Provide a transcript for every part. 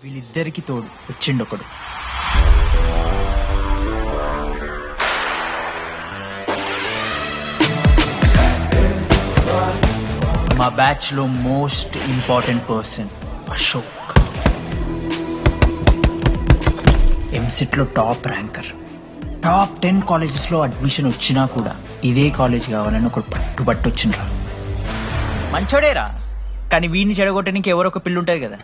వీళ్ళిద్దరికి తోడు వచ్చిండొకడు. మా బ్యాచ్ లో most important person Ashok. EAMCET లో టాప్ ర్యాంకర్. టాప్ 10 కాలేజెస్ లో అడ్మిషన్ వచ్చినా కూడా ఇదే కాలేజ్ కావాలని ఒకడు పట్టుబట్టి వచ్చిండ్రా. మంచోడేరా, కానీ వీడిని చెడగొట్టడానికి ఎవరో ఒక పిల్లు ఉంటుంది కదా.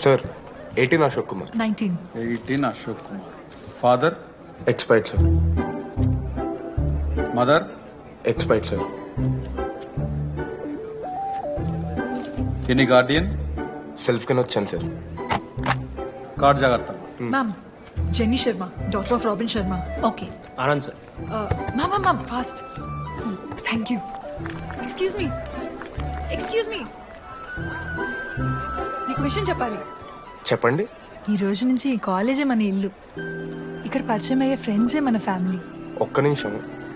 Sir 18 Ashok Kumar. 18 Ashok Kumar. Father expired sir. Mother expired sir. Any Guardian? Self కింద వచ్చాను సార్. కార్డ్ జాగ్రత్త. Ma'am, Jenny Sharma, daughter of Robin Sharma. Okay. Anand sir. Ma'am, fast. Thank you. Excuse me. నీకు విషయం చెప్పాలి. చెప్పండి. ఈ రోజు నుంచి ఈ కాలేజే మన ఇల్లు. ఇక్కడ పరిచయం అయ్యే ఫ్రెండ్సే మన ఫ్యామిలీ. ఒక్క నిమిషం,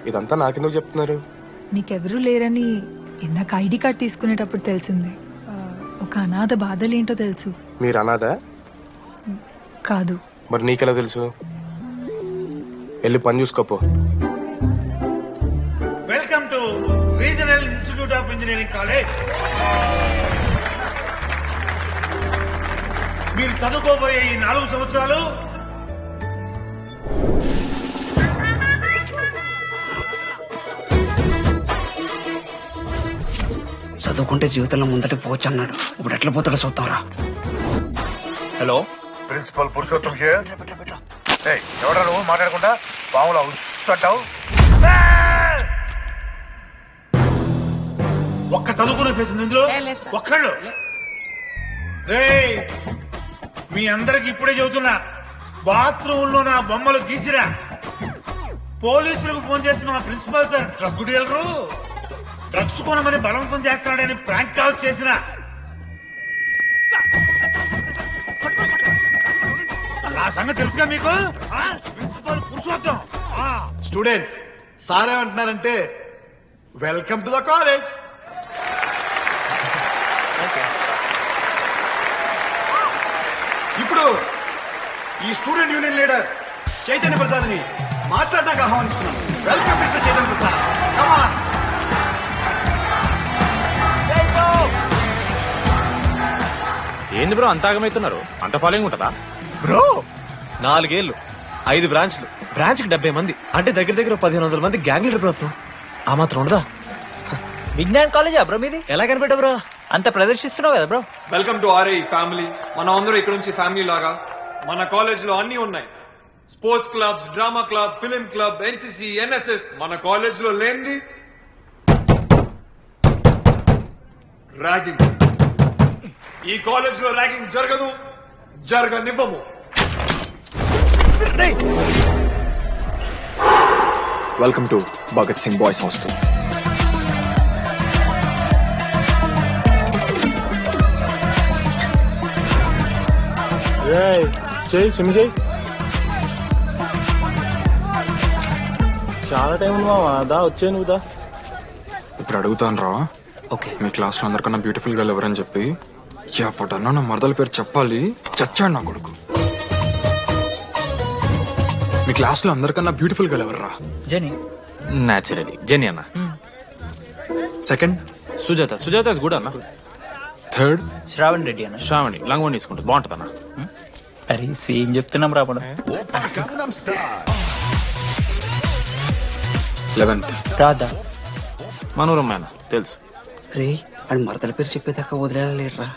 ఇదంతా నాకెందుకు చెప్తున్నారు? మీకెవరూ లేరని ఇందాక ఐడి కార్డ్ తీసుకునేటప్పుడు తెలిసింది. ఒక అనాథ బాధలేంటో తెలుసు. మీరు అనాదా? కాదు. మరి నీకెలా తెలుసు? వెళ్ళి పని చూసుకోపో. Welcome to regional institute of engineering college. మీరు చదువుకోబోయే ఈ 4 సంవత్సరాలు చదువుకుంటే జీవితంలో ముందట పోవచ్చు అన్నాడు. ఇప్పుడు ఎట్లా పోతాడో చూద్దాంరా. హలో, ప్రిన్సిపల్ పురుషోత్తం ఎవడా నువ్వు మాట్లాడకుండా పాములా ఉస్సంటావు? ఒక్క చదువుకునే ఫేస్ ఇందులో ఒక్కళ్ళు. రేయ్, మీ అందరికి ఇప్పుడే చెబుతున్నా, బాత్రూమ్ లో నా బొమ్మలు గీసిరా. పోలీసులకు ఫోన్ చేసి మా principal sir drug dealer drugs కొనమని బలవంతం చేస్తున్నాడని ప్రాంక్ కాల్ చేసిన ఆ సంగతి తెలుసుగా మీకు? ప్రిన్సిపల్ పురుషోత్తం. స్టూడెంట్స్, సార్ ఏమంటున్నారంటే వెల్కమ్ టు ద కాలేజ్. ఇప్పుడు ఈ student union leader Chaitanya Prasad ని మాట్లాడడానికి ఆహ్వానిస్తున్నాం. Welcome mister Chaitanya Prasad. Come on. ఏంది బ్రో అంత ఆగమవుతున్నారు? అంత ఫాలోయింగ్ ఉంటుందా బ్రో? 4 ఏళ్ళు, 5 బ్రాంచ్లు, బ్రాంచ్ కి 70 మంది, అంటే దగ్గర దగ్గర 1500 మంది గ్యాంగ్ లీడర్ బ్రో. ఆ మాత్రం ఉండదా? విజ్ఞాన్ కాలేజా బ్రో మీది? ఎలా కనిపెట్టా బ్రో? అంత ప్రదర్శిస్తున్నావు కదా bro. Welcome to RI family. మనం అందరూ ఇక్కడ నుంచి ఫ్యామిలీ లాగా. మన కాలేజ్ లో అన్ని ఉన్నాయి. Sports clubs, drama club, film club, NCC, NSS. మన కాలేజ్ లో లేనిది ర్యాగింగ్. ఈ కాలేజ్ లో ర్యాగింగ్ జరగదు, జరగనివ్వము. Welcome to Bhagat Singh boys hostel. చాలా టైం ఉంది మామా. దా వచ్చే నువ్వు దా. ఇప్పుడు అడుగుతాను రా. ఓకే. మీ క్లాస్ లో అందరికన్నా బ్యూటిఫుల్ గర్ల్ ఎవరని చెప్పి ఎవడన్నా నా మరదల పేరు చెప్పాలి. చచ్చాడు నా కొడుకు. మీ క్లాస్ లో అందరికన్నా బ్యూటిఫుల్ గర్ల్ ఎవర్రా? జని. న్యాచురలీ జెనీ అన్న. Second Sujatha. Sujatha is good అన్న. థర్డ్ శ్రావణ్ రెడ్డి అన్న. శ్రావణి లంగోని తీసుకుంటుంది, బాగుంటుంది అన్న. అరే సేమ్ చెప్తున్నాం రాపడం. 11th రాదా? మనోరమ్మ అన్న తెలుసు. రే, వాడి మరదల పేరు చెప్పేదాకా వదిలేరా.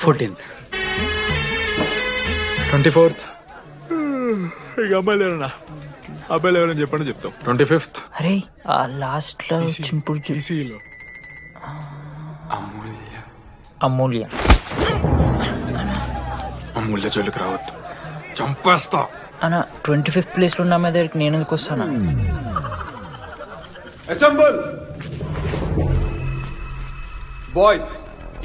14th 24th ఇక అమ్మాయిలు ఎవరన్నా, అబ్బాయిలు ఎవరని చెప్పండి చెప్తాం. 25th అరే ఆ లాస్ట్ లో చింపుడు ఈసీలో అమూల్య. అమూల్య. అమూల్య జోలికి రావద్దు, చంపేస్తా. అన్న 25th ప్లేస్ లో ఉన్న అమ్మాయి దగ్గరికి నేను ఎందుకు వస్తానా? Assemble boys.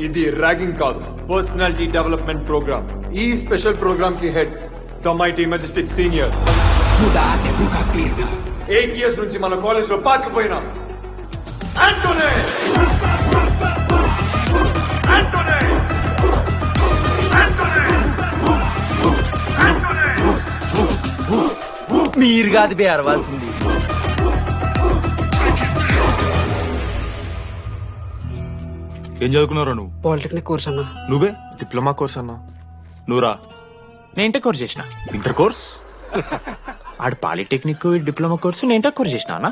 ఇది ర్యాగింగ్ కాదు, పర్సనాలిటీ డెవలప్మెంట్ ప్రోగ్రామ్. ఈ స్పెషల్ ప్రోగ్రామ్ కి head the mighty Majestic senior 8 years నుంచి మన కాలేజ్ లో పాతిపోయిన ఆంటోనీ. మీరు కాదు బే అరవాల్సింది. ఏం చదువుకున్నారా నువ్వు? పాలిటెక్నిక్ కోర్స్ అన్నా. నువ్వే డిప్లొమా కోర్స్ అన్నా. నువ్వురా? నేను ఇంటర్ కోర్స్ చేసిన. Inter course? ఆడు పాలిటెక్నిక్ డిప్లొమా కోర్సు, నేను ఇంటర్ కోర్స్ చేసిన అన్న.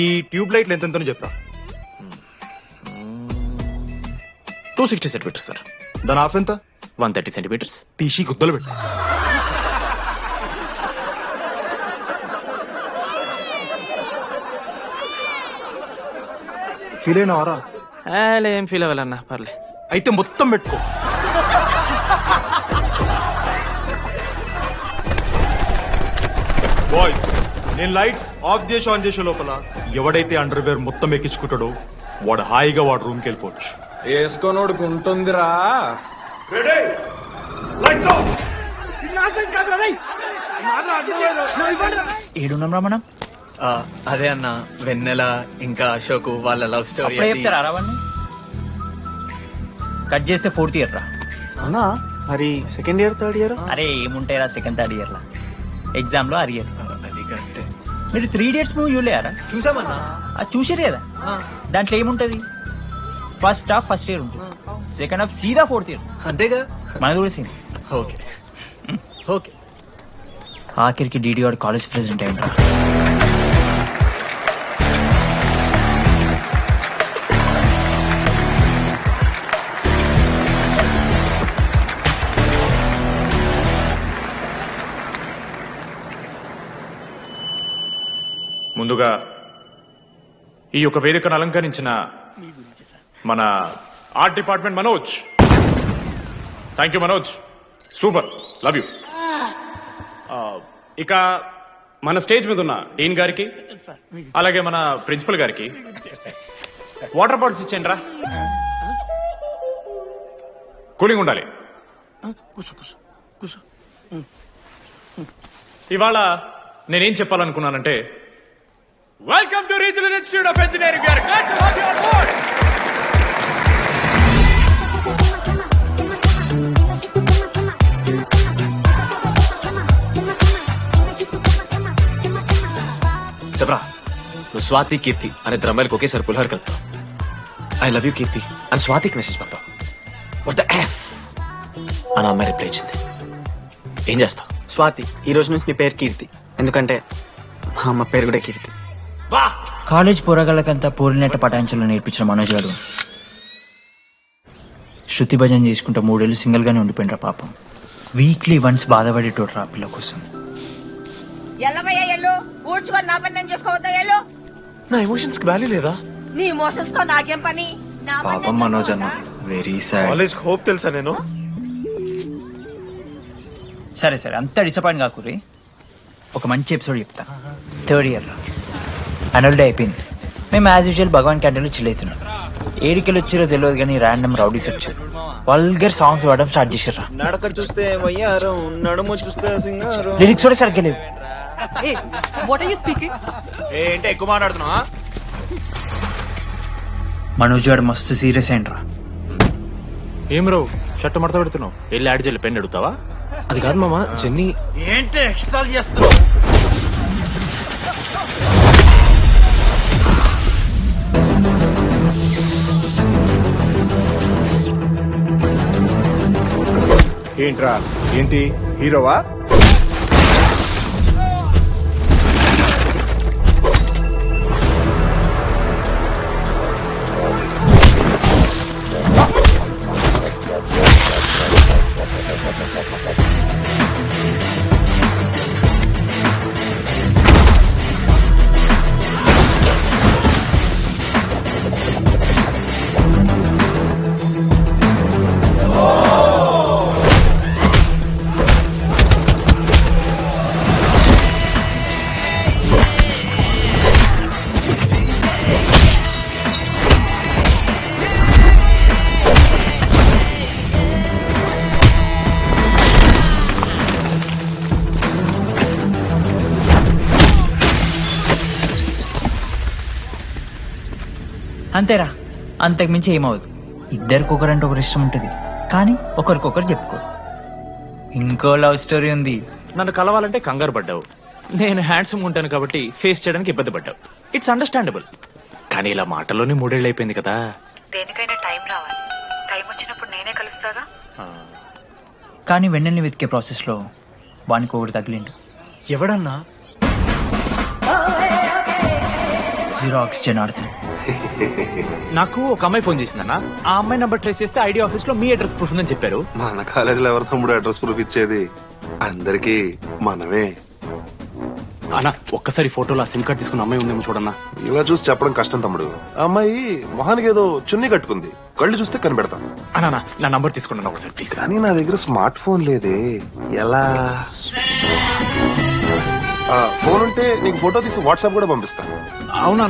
ఈ ట్యూబ్ లైట్లు ఎంతెంతనో చెప్పరా. 260 సెంటీమీటర్స్ సార్. దాని ఆఫ్ ఎంత? 130 సెంటీమీటర్స్. టీసీ గుద్దలు పెట్టు. ఫీల్ అయినావారా? ఏం ఫీల్ అవ్వాలన్నా, పర్లే. అయితే మొత్తం పెట్టుకో. బాయ్స్, నేను లైట్స్ ఆఫ్ చేసి ఆన్ చేసే లోపల ఎవడైతే అండర్వేర్ మొత్తం ఎక్కించుకుంటాడో వాడు హాయిగా వాడు రూమ్కి వెళ్ళిపోవచ్చు. వేసుకోనోడుకు ఉంటుందిరా. ఏడున్నాం రా మనం? అదే అన్న, వెన్నెల ఇంకా అశోక్ వాళ్ళ లవ్ స్టోరీ. అప్పుడే చెప్తారా రావణ్ణి? కట్ చేస్తే 4th ఇయర్ రా. అన్నా మరి సెకండ్ ఇయర్ థర్డ్ ఇయర్? అరే ఏముంటాయిరా సెకండ్ థర్డ్ ఇయర్ లా, ఎగ్జామ్ లో అరియర్. అది కరెక్టే. మీరు 3 Idiots మూవీ చూడలేరా? చూసామన్నా. అది చూసిరు కదా. దాంట్లో ఏముంటది? ఫస్ట్ హాఫ్ ఫస్ట్ ఇయర్ ఉంటుంది, సెకండ్ హాఫ్ సీదా 4th ఇయర్. అంతేగా మనది కూడా సేమ్. Okay okay. ఆఖరికి డీడీ వాడు కాలేజ్ ప్రెసిడెంట్ అయ్యిండ్రా. ముందుగా ఈ యొక్క వేదికను అలంకరించిన మన art department Manoj, thank you Manoj, super, love you. ఇక మన స్టేజ్ మీద ఉన్న డీన్ గారికి అలాగే మన ప్రిన్సిపల్ గారికి వాటర్ బాటిల్స్ ఇచ్చేయండి రా, కూలింగ్ ఉండాలి. ఇవాళ నేనేం చెప్పాలనుకున్నానంటే, welcome to regional institute of engineering. We are glad to have you on board. చెప్పరా, నువ్వు స్వాతి కీర్తి అనే ద్రమ్మాయిలకు ఒకేసారి పుల్హర్ కలుపుతావు. ఐ లవ్ యూ కీర్తి అని స్వాతికి మెసేజ్ పంపావు. వాట్ ద ఎఫ్ అని అమ్మాయి రిప్లై ఇచ్చింది. ఏం చేస్తావు? స్వాతి, ఈ రోజు నుంచి నీ పేరు కీర్తి, ఎందుకంటే మా అమ్మ పేరు కూడా కీర్తి. కాలేజ్ పోరగాళ్ళకంతా పోలినట్ట పటాంచలు నేర్పించిన మనోజ్ గారు శృతి భజన చేసుకుంటూ 3 ఏళ్ళు సింగిల్ గానే ఉండిపోయినరా పాపం. వీక్లీ వన్స్ బాధపడేటోడ్రా పిల్ల కోసం. నా ఎమోషన్స్ కి వాల్యూ లేదా? నీ ఎమోషన్స్ తో నాకేం పని? పాపం మనోజ్ అన్న, వెరీ సాడ్. కాలేజ్ హోప్ తెలుసా నేను? సరే సరే, అంత డిసప్పాయింట్ కాకుర్రి. ఒక మంచి ఎపిసోడ్ చెప్తా. 3rd ఇయర్ యాన్యువల్ డే అయిపోయింది. మేము యాజ్ యూజువల్ భగవాన్ క్యాంటీన్లో చిల్ అవుతున్నాం. ఏడికెళ్ళి వచ్చిరో తెలియదు కానీ ర్యాండమ్ రౌడీస్ వచ్చారు. వల్గర్ సాంగ్స్ పాడడం స్టార్ట్ చేసారా. నడక చూస్తే వయ్యారం, నడుము చూస్తే సింగారం. లిరిక్స్ కూడా సరిగ్గా లేవు. What are you speaking? ఏంటి ఎక్కువ మాట్లాడుతున్నా? మనోజ్ గారు మస్తు సీరియస్ అయిండ్రా. ఏం రో షర్ట్ మడత పెడుతున్నావు? వెళ్ళి యాడ్ చేయాలి, పెన్ అడుగుతావా? అది కాదు మామ, జెన్నీ. ఏంటి ఎక్స్ట్రా చేస్తున్నావు? ఏంట్రా, ఏంటి హీరోవా? అంతేరా, అంతకు మించి ఏమవుదు. ఇద్దరికి ఒకరంటే ఒకరు ఇష్టం ఉంటుంది, కానీ ఒకరికొకరు చెప్పుకోరు. ఇంకో లవ్ స్టోరీ ఉంది. నన్ను కలవాలంటే కంగారు పడ్డావు, నేను హ్యాండ్సమ్ ఉంటాను కాబట్టి ఫేస్ చేయడానికి ఇబ్బంది పడ్డావు. It's understandable. కానీ ఇలా మాటల్లోనే 3 ఏళ్ళు అయిపోయింది కదా. దేనికైనా టైం రావాలి. టైం వచ్చినప్పుడు నేనే కలుస్తాగా. కానీ వెన్నెల్ని వెతికే ప్రాసెస్లో వానికి ఒకటి తగిలిండు. ఎవడన్నా? జీరో ఆక్సిజన్ ఆడుతుంది. నాకు ఒక అమ్మాయి ఫోన్ చేసిందన్న. ఆ అమ్మాయి నంబర్ ట్రేస్ చేస్తే ఐడి ఆఫీస్ లో మీ అడ్రస్ ప్రూఫ్ ఉందని చెప్పారు. మన కాలేజీలో ఎవరు తమ్ముడు అడ్రస్ ప్రూఫ్ ఇచ్చేది? అందరికి మనమే. అన్న ఒక్కసారి ఫోటోలో సిమ్ కార్డ్ తీసుకున్న అమ్మాయి ఉందేమో చూడన్నా. ఇలా చూసి చెప్పడం కష్టం తమ్ముడు. ఆ అమ్మాయి మొహానికి ఏదో చున్నీ కట్టుకుంది, కళ్ళు చూస్తే కనిపెడతాం. అన్నా నా నంబర్ తీసుకున్నాను ఒకసారి ప్లీజ్. కానీ నా దగ్గర స్మార్ట్ ఫోన్ లేదే, ఎలా? ఫోన్ ఉంటే నీకు ఫోటో తీసి వాట్సాప్ కూడా పంపిస్తాను. అవునా?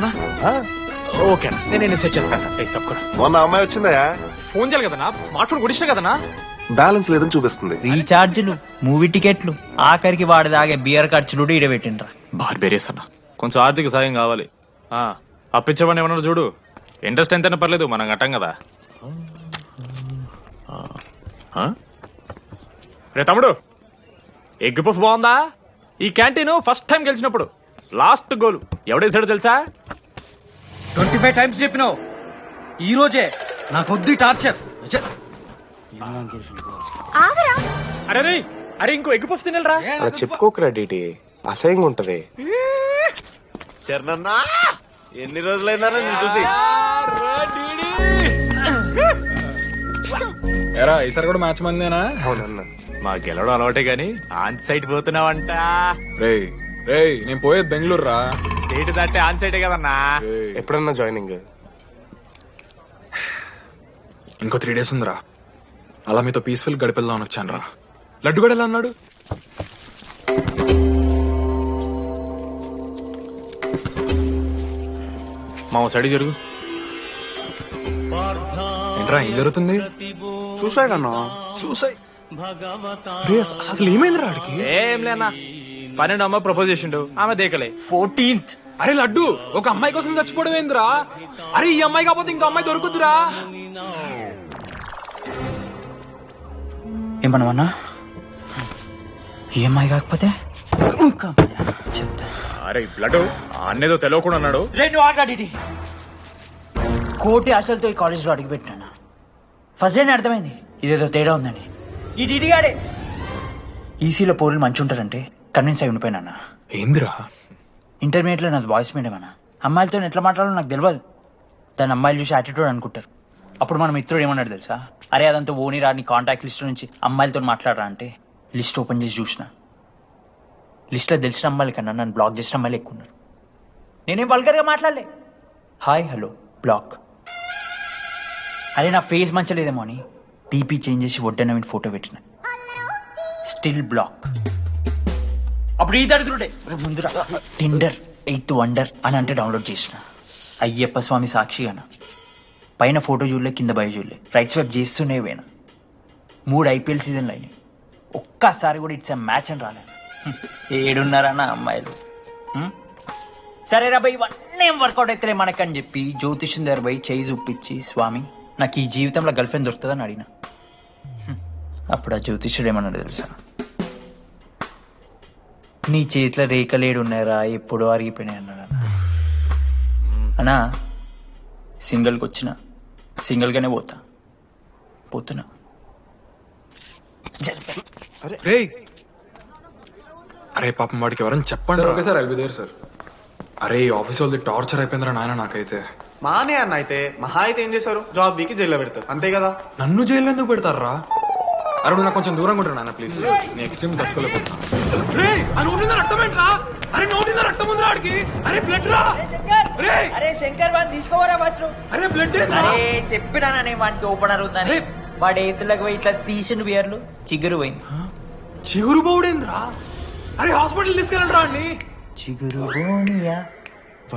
ఓకే అన్న, నేను సెట్ చేస్తాను. తప్పకుండా. మొన్న అమ్మాయి వచ్చిందా? ఫోన్ చేయాలి కదన్నా, స్మార్ట్ ఫోన్ కూడా ఇష్టం కదన్నా. బ్యాలెన్స్ లేదని చూపిస్తుంది. రీఛార్జ్లు, మూవీ టికెట్లు, ఆఖరికి వాడి దాగే బియర్ ఖర్చులు కూడా ఇడబెట్టిండ్రా. బార్బేరియస్ అన్న, కొంచెం ఆర్థిక సాయం కావాలి. అప్పించమని ఏమన్నారు చూడు. ఇంట్రెస్ట్ ఎంతైనా పర్లేదు, మనం కట్టాం కదా. రే తమ్ముడు, ఎగ్ పఫ్ బాగుందా? ఈ క్యాంటీన్ ఫస్ట్ టైం గెలిచినప్పుడు లాస్ట్ గోల్ ఎవడేసాడో తెలుసా? 25 టైమ్స్ చెప్పినావు, ఈ రోజే నాకొద్ది టార్చర్. అరే రే, అరే ఇంకో ఎగ్ పఫ్ తినరా. అలా చెప్పుకోకరా డీటీ, అసహ్యంగా ఉంటది. చరణన్నా ఎన్ని రోజులైనా నేను చూసి. ఎరా ఈసారి కూడా మ్యాచ్ మందేనా? అవునన్నా. మా గెలవడం అలవాటే గాని ఆన్ సైడ్ పోతున్నావంట. రే రే, నేను పోయేది బెంగళూరు రా. స్టేట్ దాటే ఆన్ సైడే కదన్నా. ఎప్పుడన్నా జాయినింగ్? ఇంకో 3 days ఉందిరా. అలా మీతో పీస్ఫుల్ గడిపెళ్దామని వచ్చాను రా. లడ్డు కూడా ఎలా అన్నాడు? మా సైడ్ జరుగు. ఏంట్రా ఏం జరుగుతుంది? సూసైడ్ అన్నా. సూసైడ్? అసలు ఏమైందిరా ఆడికి? ఏం లేనా, 12 అమ్మ ప్రపోజ్ చేసిండు, ఆమె దేకలే. 14th. అరే లడ్డు, ఒక అమ్మాయి కోసం చచ్చిపోవడం ఏందిరా? అరే ఈ అమ్మాయి కాకపోతే ఇంకో అమ్మాయి దొరుకుతురా. ఏమన్నా ఈఎంఐ కాకపోతే చెప్తా. అరే బ్లడ్ అన్నేదో తెలియకుండా అన్నాడు. కోటి ఆశలతో ఈ కాలేజ్లో అడిగిపెట్టినా. ఫస్ట్ డే అర్థమైంది ఇదేదో తేడా ఉందని. ఈ డిడిగాడే ఈసీలో పౌరులు మంచి ఉంటారంటే కన్విన్స్ అయి ఉండిపోయినా. ఏందిరా? ఇంటర్మీడియట్లో నాది బాయ్స్ మీడియం అన్న. అమ్మాయిలతో ఎట్లా మాట్లాడాలో నాకు తెలియదు. దాని అమ్మాయిలు చూసి యాటిట్యూడ్ అనుకుంటారు. అప్పుడు మన మిత్రుడు ఏమన్నాడు తెలుసా? అరే అదంతా ఓని రాని కాంటాక్ట్ లిస్ట్ నుంచి అమ్మాయిలతో మాట్లాడరా అంటే లిస్ట్ ఓపెన్ చేసి చూసిన. లిస్ట్లో తెలిసిన అమ్మాయిల కన్నా నన్ను బ్లాక్ చేసిన అమ్మాయిలు ఎక్కువ ఉన్నారు. నేనేం వల్గర్గా మాట్లాడలే. Hi hello block. అరే నా ఫేస్ మంచలేదేమో అని డీపీ చేంజ్ చేసి వడ్డన ఫోటో పెట్టిన. Still block. అప్పుడు ఈ దరిద్రుడే ముందు టిండర్ 8th వండర్ అని అంటే డౌన్లోడ్ చేసిన. అయ్యప్ప స్వామి సాక్షిగాన పైన ఫోటో చూడలే, కింద బయ చూడలే, రైట్ స్వైప్ చేస్తూనే పోయినా. 3 IPL సీజన్లు అయినాయి, ఒక్కసారి కూడా ఇట్స్ మ్యాచ్ అని రాలేదు. 7 అమ్మాయిలు. సరే రా భయ్, ఇవన్నీ ఏం వర్కౌట్ అవుతలే మనకని చెప్పి జ్యోతిష్యం దగ్గర పోయి చేయి చూపించి, స్వామి నాకు ఈ జీవితంలో గర్ల్ ఫ్రెండ్ దొరుకుతుందని అడిగిన. అప్పుడు ఆ జ్యోతిష్యుడు ఏమన్నాడు తెలుసా? నీ చేతిలో రేఖలేడు ఉన్నాయరా, ఎప్పుడో అరిగిపోయినాయి అన్నాడు. అన్నా సింగిల్కి వచ్చిన సింగిల్గానే పోతున్నా. అరే పాపం వాడికి ఎవరైనా చెప్పండి. Okay sir, I'll be there sir. అరే ఈ ఆఫీస్ వాళ్ళది టార్చర్ అయిపోయిందిరా నాయన నాకైతే. మానే అన్న అయితే మహా అయితే ఏం చేశారు? జాబ్ వీకి జైల్లో పెడతారు, అంతే కదా? నన్ను జైలు ఎందుకు పెడతారా? అరే నువ్వు నాకు కొంచెం దూరంగా ఉంటాడు నాన్న ప్లీజ్. నీ ఎక్స్ట్రీమ్స్ తట్టుకోలేకపోతున్నా. అరే శంకర్ వాడిని తీసుకోవరా ఫస్ట్. అరే చెప్పినా వానికి ఓపెనర్ ఉందని. వాడు ఎత్తులకు పోయి ఇట్లా తీసిన బియర్లు చిగురు పోయింది. చిగురు పోవుడేంద్రా? అరే హాస్పిటల్ తీసుకెళ్ళండి రా అండి. చిగురు బోనియా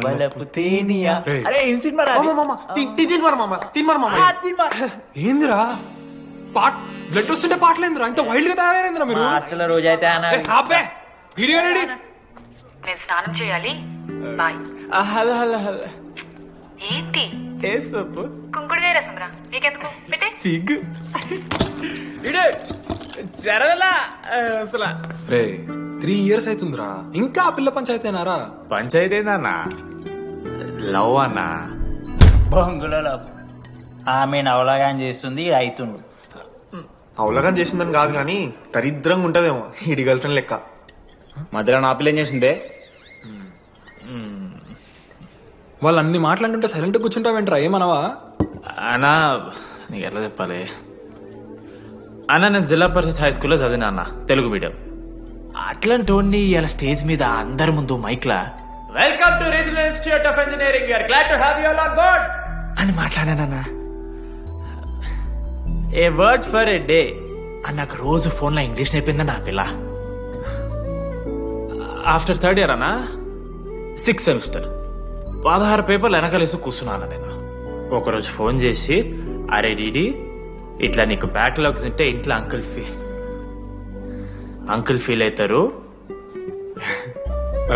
వలపు తేనియా. అరే ఏం సినిమా రా? ఏందిరా బ్లడ్ వస్తుంటే పాటలేందిరా? ఇంత వైల్డ్ గా తయారైందిరా మీరు. హాస్టల్ రోజైతే నేను స్నానం చేయాలి. బాయ్. Hello hello hello. ఏంటి ఏ సొప్పు కుంకుడుగాయ రసం రా నీకెందుకు పెట్టే సిగ్గు జరగలా అసలు రే 3 years అవుతుందిరా ఇంకా ఆ పిల్ల పంచాయతీనారా? పంచాయతీ ఏందన్నా లవ్ అన్నా బొంగులలో ఆమె నవలగాని చేస్తుంది ఈడు అవుతుండు. అవలగాని చేసిందని కాదు కానీ దరిద్రంగా ఉంటదేమో ఈడి గర్ల్ ఫ్రెండ్ లెక్క. మధ్యలో నా పిల్ల ఏం చేసిందే? వాళ్ళు అన్ని మాట్లాడుతుంటే సైలెంట్ కూర్చుంటావేంట్రా? ఏమనవా? అన్నా నీకు ఎట్లా చెప్పాలి అన్న, నేను జిల్లా పరిషత్ హై స్కూల్లో చదివినా అన్న, తెలుగు మీడియం. అట్లాంటి వాడిని ఇలా స్టేజ్ మీద అందరి ముందు మైక్లా welcome to regional institute of engineering, we are glad to have you all on board అని మాట్లాడానన్నా. A word for a day అని నాకు రోజు ఫోన్లో ఇంగ్లీష్ నేర్పింది నా పిల్ల. ఆఫ్టర్ 3rd year అన్నా 6th semester 16 పేపర్లు వెనకాలేసి కూర్చున్నాను నేను. ఒకరోజు ఫోన్ చేసి, అరే డీడీ ఇట్లా నీకు బ్యాక్లాగ్స్ ఉంటే ఇంట్లో అంకుల్ ఫీల్ అవుతారు.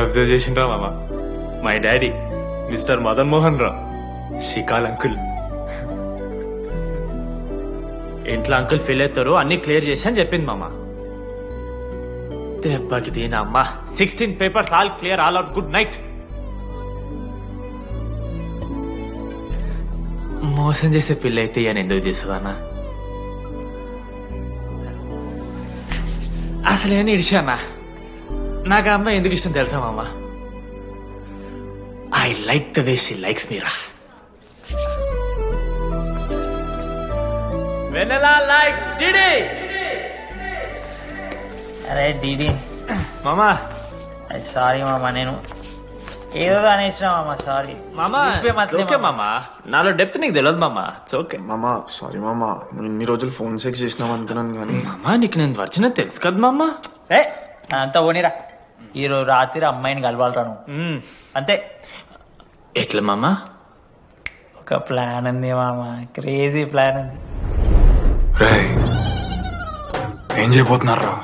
అబ్జర్వ్ చేసిండ్రా మామ, my daddy mister Madan Mohan Rao షికాల్ అంకుల్. ఇంట్లో అంకుల్ ఫీల్ అవుతారు, అన్ని క్లియర్ చేసి అని చెప్పింది మామ. దెబ్బకి దీనమ్మా 16 papers all clear, all out, good night. మోసం చేసే పిల్ల అయితే అని ఎందుకు చేసేదానా? అసలు ఏమని ఇడిచానా? నాకు ఆ అమ్మాయి ఎందుకు ఇష్టం తెలుసా మామ? I like the way she likes me రా. Vennela likes DD. అరే డీడీ మామా సారీ మామా, నేను ఏదో అనేసిన మామా, సారీ మామా. ఓకే మామా, నాలో డెప్త్ నీకు తెలియదు మామా. ఇట్స్ ఓకే మామా. సారీ మామా, నువ్వు ఇన్ని రోజులు ఫోన్ సెక్స్ చేసినావు అనుకున్నాను కానీ. మామా నీకు నేను వచ్చిన తెలుసు కదా మామా. ఏ అంతా పోనీరా, ఈరోజు రాత్రి అమ్మాయిని కలవాలరా నువ్వు అంతే. ఎట్లా మామా? ఒక ప్లాన్ ఉంది మామా, క్రేజీ ప్లాన్ ఉంది. రే ఏం చేయబోతున్నారా?